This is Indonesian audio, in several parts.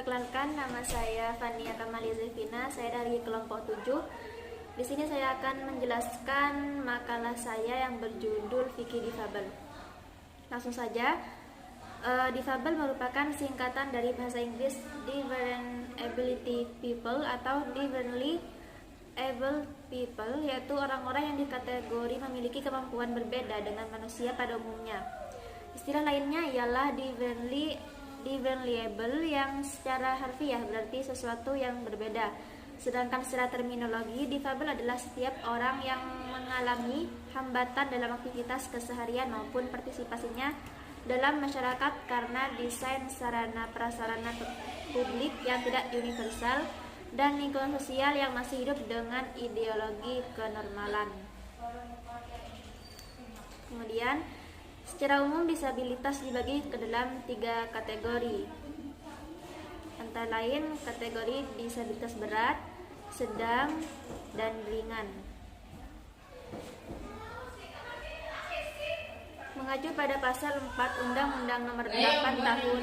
Perkenalkan, nama saya Fania Kamalia Zevina. Saya dari kelompok 7. Di sini saya akan menjelaskan makalah saya yang berjudul Fikih Difabel. Langsung saja. Difabel merupakan singkatan dari bahasa Inggris Different Ability People atau Differently Able People, yaitu orang-orang yang dikategori memiliki kemampuan berbeda dengan manusia pada umumnya. Istilah lainnya ialah differently able, yang secara harfiah berarti sesuatu yang berbeda. Sedangkan secara terminologi, difabel adalah setiap orang yang mengalami hambatan dalam aktivitas keseharian maupun partisipasinya dalam masyarakat karena desain sarana prasarana publik yang tidak universal dan lingkungan sosial yang masih hidup dengan ideologi kenormalan. Kemudian, secara umum disabilitas dibagi ke dalam 3 kategori, antara lain kategori disabilitas berat, sedang, dan ringan. Mengacu pada pasal 4 Undang-Undang Nomor 8 Tahun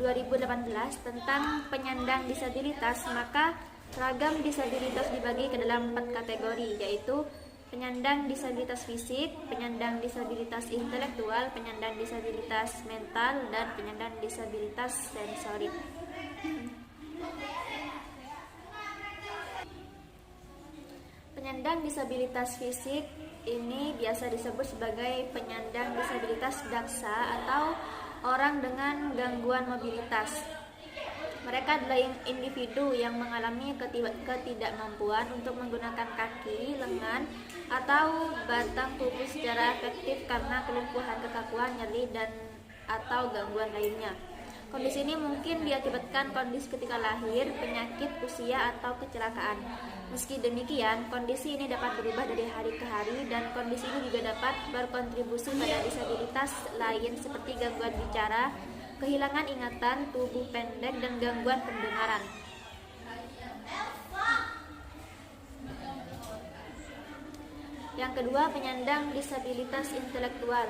2018 tentang penyandang disabilitas, maka ragam disabilitas dibagi ke dalam 4 kategori, yaitu penyandang disabilitas fisik, penyandang disabilitas intelektual, penyandang disabilitas mental, dan penyandang disabilitas sensorik. Penyandang disabilitas fisik ini biasa disebut sebagai penyandang disabilitas daksa atau orang dengan gangguan mobilitas. Mereka adalah individu yang mengalami ketidakmampuan untuk menggunakan kaki, lengan, atau batang tubuh secara efektif karena kelumpuhan, kekakuan, nyeri, dan atau gangguan lainnya. Kondisi ini mungkin diakibatkan kondisi ketika lahir, penyakit, usia, atau kecelakaan. Meski demikian, kondisi ini dapat berubah dari hari ke hari, dan kondisi ini juga dapat berkontribusi pada disabilitas lain seperti gangguan bicara, kehilangan ingatan, tubuh pendek, dan gangguan pendengaran. Yang kedua, penyandang disabilitas intelektual,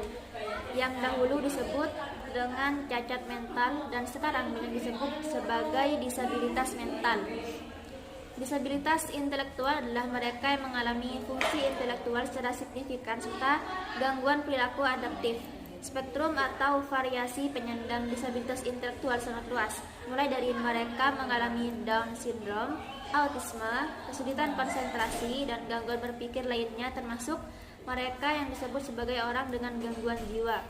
yang dahulu disebut dengan cacat mental dan sekarang disebut sebagai disabilitas mental. Disabilitas intelektual adalah mereka yang mengalami fungsi intelektual secara signifikan serta gangguan perilaku adaptif. Spektrum atau variasi penyandang disabilitas intelektual sangat luas, mulai dari mereka mengalami Down syndrome, autisme, kesulitan konsentrasi, dan gangguan berpikir lainnya, termasuk mereka yang disebut sebagai orang dengan gangguan jiwa.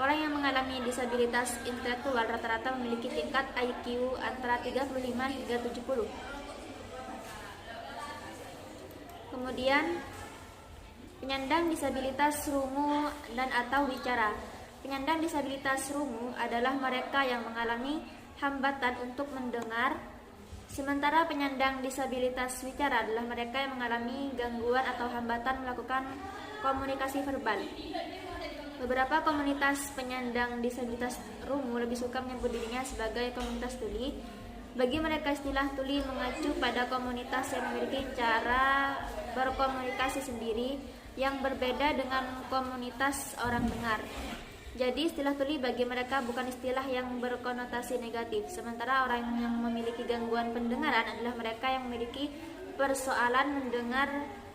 Orang yang mengalami disabilitas intelektual rata-rata memiliki tingkat IQ antara 35 hingga 70. Kemudian, penyandang disabilitas rungu dan atau bicara. Penyandang disabilitas rungu adalah mereka yang mengalami hambatan untuk mendengar, sementara penyandang disabilitas bicara adalah mereka yang mengalami gangguan atau hambatan melakukan komunikasi verbal. Beberapa komunitas penyandang disabilitas rungu lebih suka menyebut dirinya sebagai komunitas tuli. Bagi mereka, istilah tuli mengacu pada komunitas yang memiliki cara berkomunikasi sendiri yang berbeda dengan komunitas orang dengar. Jadi istilah tuli bagi mereka bukan istilah yang berkonotasi negatif. Sementara orang yang memiliki gangguan pendengaran adalah mereka yang memiliki persoalan mendengar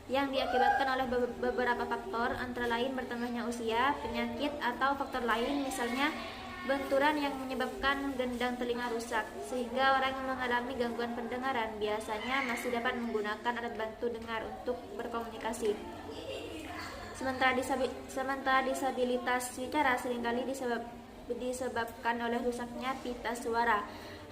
yang diakibatkan oleh beberapa faktor, antara lain bertambahnya usia, penyakit, atau faktor lain, misalnya benturan yang menyebabkan gendang telinga rusak, sehingga orang yang mengalami gangguan pendengaran biasanya masih dapat menggunakan alat bantu dengar untuk berkomunikasi. Sementara disabilitas bicara seringkali disebabkan oleh rusaknya pita suara.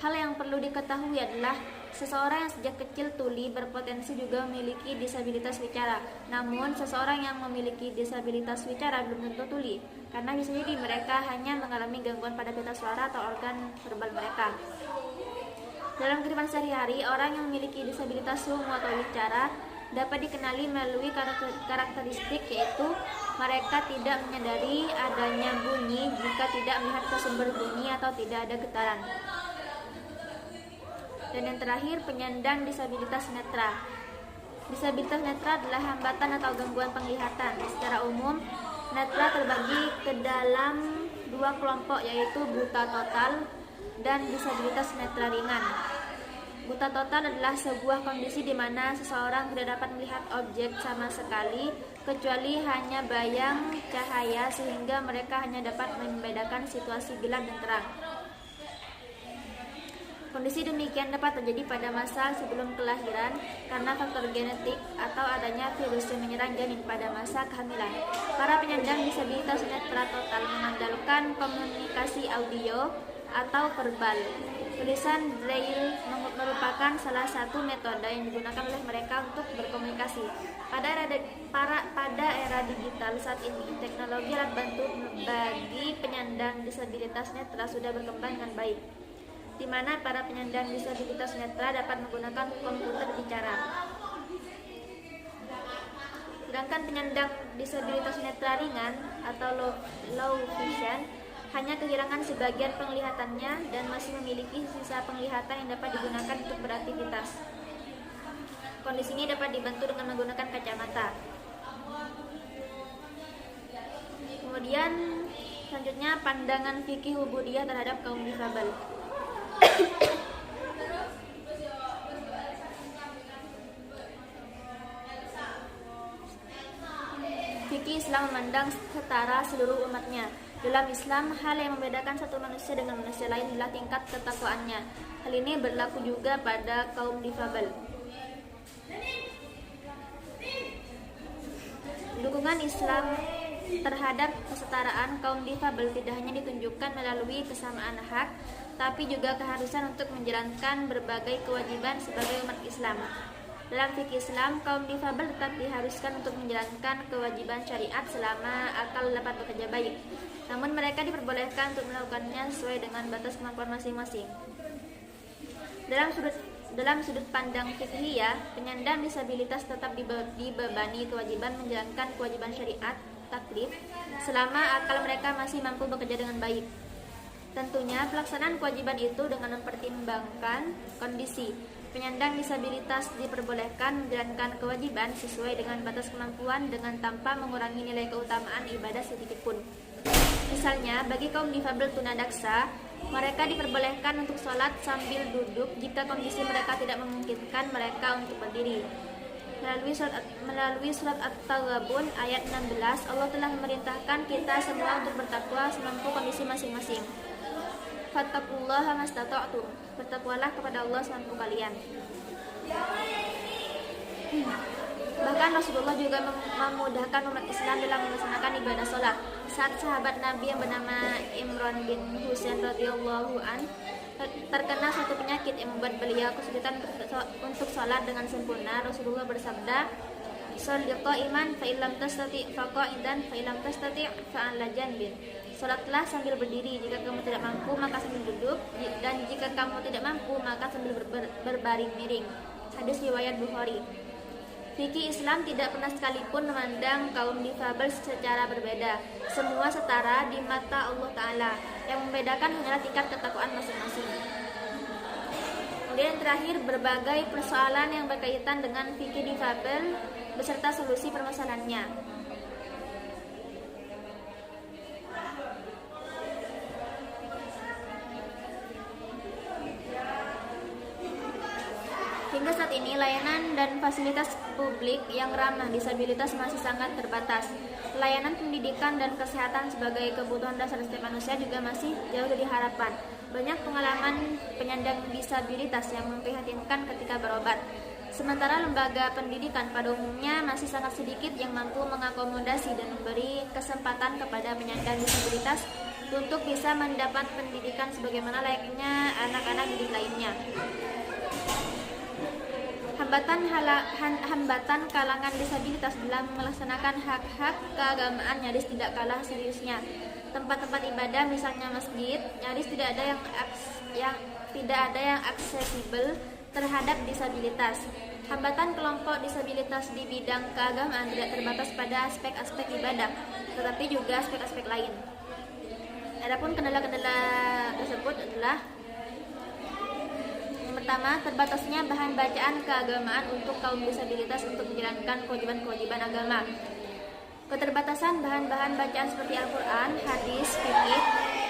Hal yang perlu diketahui adalah seseorang yang sejak kecil tuli berpotensi juga memiliki disabilitas bicara. Namun, seseorang yang memiliki disabilitas bicara belum tentu tuli, karena bisa jadi mereka hanya mengalami gangguan pada pita suara atau organ verbal mereka. Dalam kehidupan sehari-hari, orang yang memiliki disabilitas rungu atau bicara dapat dikenali melalui karakteristik, yaitu mereka tidak menyadari adanya bunyi jika tidak melihat ke sumber bunyi atau tidak ada getaran. Dan yang terakhir, penyandang disabilitas netra. Disabilitas netra adalah hambatan atau gangguan penglihatan. Secara umum, netra terbagi ke dalam 2 kelompok, yaitu buta total dan disabilitas netra ringan. Buta total adalah sebuah kondisi di mana seseorang tidak dapat melihat objek sama sekali kecuali hanya bayang cahaya, sehingga mereka hanya dapat membedakan situasi gelap dan terang. Kondisi demikian dapat terjadi pada masa sebelum kelahiran karena faktor genetik atau adanya virus yang menyerang janin pada masa kehamilan. Para penyandang disabilitas netra total mengandalkan komunikasi audio atau verbal. Tulisan Braille merupakan salah satu metode yang digunakan oleh mereka untuk berkomunikasi. Pada era digital saat ini, teknologi alat bantu bagi penyandang disabilitas netra sudah berkembang dengan baik, di mana para penyandang disabilitas netra dapat menggunakan komputer bicara. Sedangkan penyandang disabilitas netra ringan atau low vision hanya kehilangan sebagian penglihatannya dan masih memiliki sisa penglihatan yang dapat digunakan untuk beraktivitas. Kondisi ini dapat dibantu dengan menggunakan kacamata. Kemudian selanjutnya pandangan fikih ubudiyah terhadap kaum difabel. Fikih Islam memandang setara seluruh umatnya. Dalam Islam, hal yang membedakan satu manusia dengan manusia lain adalah tingkat ketakwaannya. Hal ini berlaku juga pada kaum difabel. Dukungan Islam terhadap kesetaraan kaum difabel tidak hanya ditunjukkan melalui kesamaan hak, tapi juga keharusan untuk menjalankan berbagai kewajiban sebagai umat Islam. Dalam fikih Islam, kaum difabel tetap diharuskan untuk menjalankan kewajiban syariat selama akal dapat bekerja baik. Namun mereka diperbolehkan untuk melakukannya sesuai dengan batas kemampuan masing-masing. Dalam sudut pandang fiqhiyah, penyandang disabilitas tetap dibebani kewajiban menjalankan kewajiban syariat taklif selama akal mereka masih mampu bekerja dengan baik. Tentunya pelaksanaan kewajiban itu dengan mempertimbangkan kondisi. Penyandang disabilitas diperbolehkan menjalankan kewajiban sesuai dengan batas kemampuan dengan tanpa mengurangi nilai keutamaan ibadah sedikitpun. Misalnya, bagi kaum difabel tunadaksa, mereka diperbolehkan untuk sholat sambil duduk jika kondisi mereka tidak memungkinkan mereka untuk berdiri. Melalui surat At-Taghabun ayat 16, Allah telah memerintahkan kita semua untuk bertakwa semampu kondisi masing-masing. Fattaqullaha mastata'tum. Bertakwalah kepada Allah semampu kalian. Bahkan Rasulullah juga memudahkan umat Islam dalam melaksanakan ibadah sholat. Saat sahabat Nabi yang bernama Imran bin Husain radhiyallahu an terkena suatu penyakit yang membuat beliau kesulitan untuk sholat dengan sempurna, Rasulullah bersabda, "Sholli qa'iman fa illam tastati' fa qa'idan fa illam tastati' fa 'ala janbin." Sholatlah sambil berdiri, jika kamu tidak mampu maka sambil duduk, dan jika kamu tidak mampu maka sambil berbaring miring. Hadis riwayat Bukhari. Fikih Islam tidak pernah sekalipun memandang kaum difabel secara berbeda. Semua setara di mata Allah Ta'ala. Yang membedakan hanyalah tingkat ketakwaan masing-masing. Kemudian yang terakhir, berbagai persoalan yang berkaitan dengan fikih difabel beserta solusi permasalahannya. Hingga saat ini, layanan dan fasilitas publik yang ramah disabilitas masih sangat terbatas. Layanan pendidikan dan kesehatan sebagai kebutuhan dasar setiap manusia juga masih jauh dari harapan. Banyak pengalaman penyandang disabilitas yang memprihatinkan ketika berobat. Sementara lembaga pendidikan pada umumnya masih sangat sedikit yang mampu mengakomodasi dan memberi kesempatan kepada penyandang disabilitas untuk bisa mendapat pendidikan sebagaimana layaknya anak-anak didik lainnya. Hambatan kalangan disabilitas dalam melaksanakan hak-hak keagamaan nyaris tidak kalah seriusnya. Tempat-tempat ibadah misalnya masjid nyaris tidak ada yang aksesibel terhadap disabilitas. Hambatan kelompok disabilitas di bidang keagamaan tidak terbatas pada aspek-aspek ibadah, tetapi juga aspek-aspek lain. Adapun kendala-kendala tersebut adalah: pertama, terbatasnya bahan bacaan keagamaan untuk kaum disabilitas untuk menjalankan kewajiban-kewajiban agama. Keterbatasan bahan-bahan bacaan seperti Al-Quran, hadis, fikih,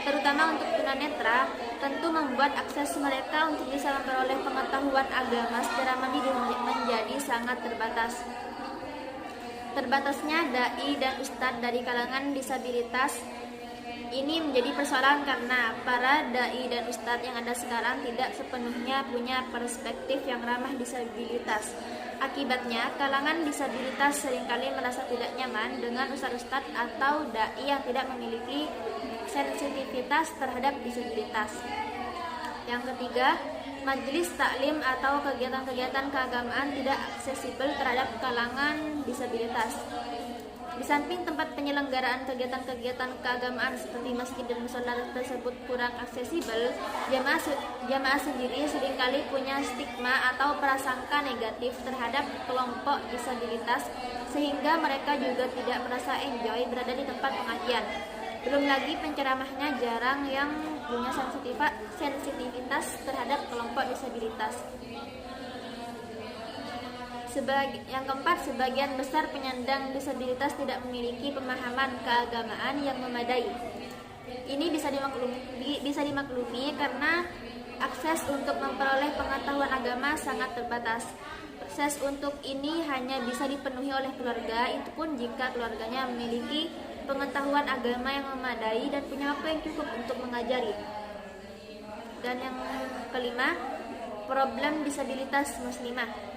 terutama untuk tunanetra, tentu membuat akses mereka untuk bisa memperoleh pengetahuan agama secara mandiri menjadi sangat terbatas. Terbatasnya dai dan ustadz dari kalangan disabilitas ini menjadi persoalan karena para dai dan ustadz yang ada sekarang tidak sepenuhnya punya perspektif yang ramah disabilitas. Akibatnya, kalangan disabilitas seringkali merasa tidak nyaman dengan ustadz-ustadz atau dai yang tidak memiliki sensitivitas terhadap disabilitas. Yang ketiga, majelis taklim atau kegiatan-kegiatan keagamaan tidak aksesibel terhadap kalangan disabilitas. Di samping tempat penyelenggaraan kegiatan-kegiatan keagamaan seperti masjid dan mushola tersebut kurang aksesibel, jamaah sendiri seringkali punya stigma atau prasangka negatif terhadap kelompok disabilitas sehingga mereka juga tidak merasa enjoy berada di tempat pengajian. Belum lagi penceramahnya jarang yang punya sensitivitas terhadap kelompok disabilitas. Yang keempat, sebagian besar penyandang disabilitas tidak memiliki pemahaman keagamaan yang memadai. Ini bisa dimaklumi karena akses untuk memperoleh pengetahuan agama sangat terbatas. Akses untuk ini hanya bisa dipenuhi oleh keluarga, itu pun jika keluarganya memiliki pengetahuan agama yang memadai dan punya waktu yang cukup untuk mengajari. Dan yang kelima, problem disabilitas muslimah.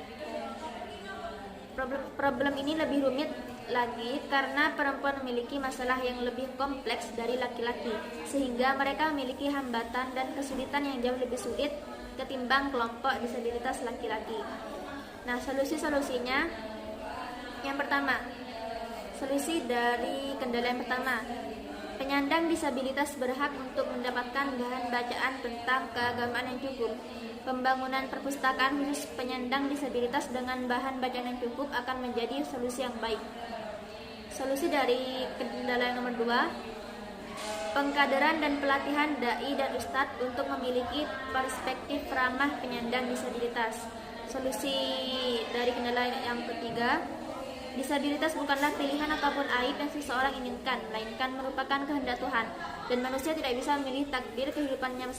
Problem ini lebih rumit lagi karena perempuan memiliki masalah yang lebih kompleks dari laki-laki, sehingga mereka memiliki hambatan dan kesulitan yang jauh lebih sulit ketimbang kelompok disabilitas laki-laki. Nah, solusi-solusinya, yang pertama, solusi dari kendala yang pertama, penyandang disabilitas berhak untuk mendapatkan bahan bacaan tentang keagamaan yang cukup. Pembangunan perpustakaan khusus penyandang disabilitas dengan bahan bacaan yang cukup akan menjadi solusi yang baik. Solusi dari kendala yang nomor 2, pengkaderan dan pelatihan dai dan ustadz untuk memiliki perspektif ramah penyandang disabilitas. Solusi dari kendala yang ketiga, disabilitas bukanlah pilihan ataupun aib yang seseorang inginkan, melainkan merupakan kehendak Tuhan, dan manusia tidak bisa memilih takdir kehidupannya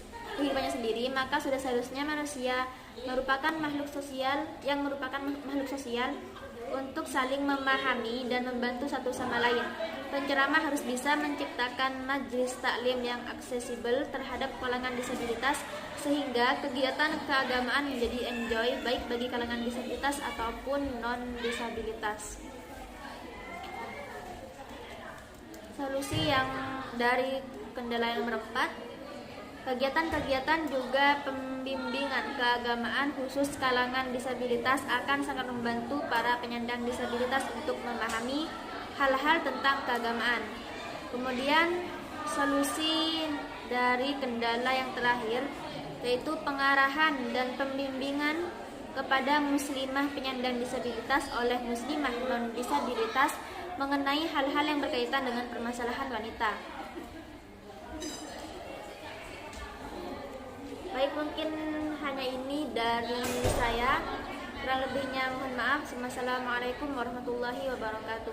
sendiri. Maka sudah seharusnya manusia merupakan makhluk sosial untuk saling memahami dan membantu satu sama lain. Penceramah harus bisa menciptakan majelis taklim yang aksesibel terhadap kalangan disabilitas sehingga kegiatan keagamaan menjadi enjoy baik bagi kalangan disabilitas ataupun non-disabilitas. Solusi yang dari kendala yang nomor 4, kegiatan-kegiatan juga pembimbingan keagamaan khusus kalangan disabilitas akan sangat membantu para penyandang disabilitas untuk memahami hal-hal tentang keagamaan. Kemudian solusi dari kendala yang terakhir yaitu pengarahan dan pembimbingan kepada muslimah penyandang disabilitas oleh muslimah non-disabilitas mengenai hal-hal yang berkaitan dengan permasalahan wanita. Baik, mungkin hanya ini dari saya. Kurang lebihnya mohon maaf. Wassalamualaikum warahmatullahi wabarakatuh.